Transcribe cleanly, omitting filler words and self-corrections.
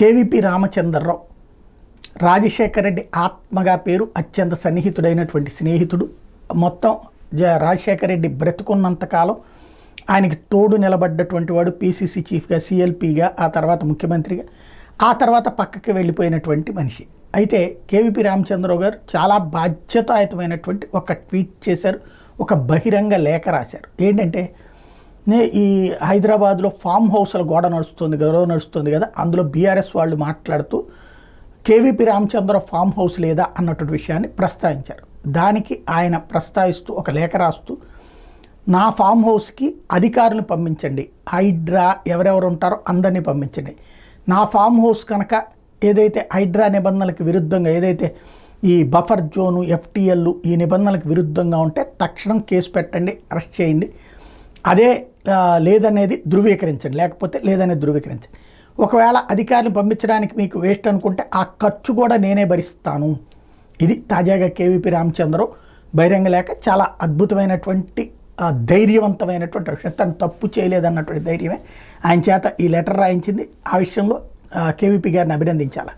KVP Ramachandra Rao Rajasekhara Reddy ఆత్మగా పేరు, అత్యంత సన్నిహితుడైనటువంటి స్నేహితుడు. మొత్తం రాజశేఖర రెడ్డి బ్రతుకున్నంతకాలం ఆయనకి తోడు నిలబడ్డటువంటి వాడు. పీసీసీ చీఫ్గా, సిఎల్పీగా, ఆ తర్వాత ముఖ్యమంత్రిగా, ఆ తర్వాత పక్కకి వెళ్ళిపోయినటువంటి మనిషి. అయితే కేవీపీ రామచంద్రరావు గారు చాలా బాధ్యతాయుతమైనటువంటి ఒక ట్వీట్ చేశారు, ఒక బహిరంగ లేఖ రాశారు. ఏంటంటే, ఈ హైదరాబాద్లో ఫామ్ హౌస్ల గొడవ నడుస్తుంది కదా, అందులో బీఆర్ఎస్ వాళ్ళు మాట్లాడుతూ కేవీపీ రామచంద్రరావు ఫామ్ హౌస్ లేదా అన్నటువంటి విషయాన్ని ప్రస్తావించారు. దానికి ఆయన ప్రస్తావిస్తూ ఒక లేఖ రాస్తూ, నా ఫామ్ హౌస్కి అధికారులను పంపించండి, హైడ్రా ఎవరెవరు ఉంటారో అందరినీ పంపించండి. నా ఫామ్ హౌస్ కనుక ఏదైతే హైడ్రా నిబంధనలకు విరుద్ధంగా, ఏదైతే ఈ బఫర్ జోను, ఎఫ్టీఎల్ ఈ నిబంధనలకు విరుద్ధంగా ఉంటే తక్షణం కేసు పెట్టండి, అరెస్ట్ చేయండి. అదే లేదనేది ధృవీకరించండి, లేకపోతే లేదనేది ధృవీకరించండి. ఒకవేళ అధికారులను పంపించడానికి మీకు వేస్ట్ అనుకుంటే ఆ ఖర్చు కూడా నేనే భరిస్తాను. ఇది తాజాగా కేవీపీ రామచంద్రరావు బహిరంగ లేఖ. చాలా అద్భుతమైనటువంటి ధైర్యవంతమైనటువంటి విషయం. తను తప్పు చేయలేదన్నటువంటి ధైర్యమే ఆయన చేత ఈ లెటర్ రాయించింది. ఆ విషయంలో కేవీపీ గారిని అభినందించాలి.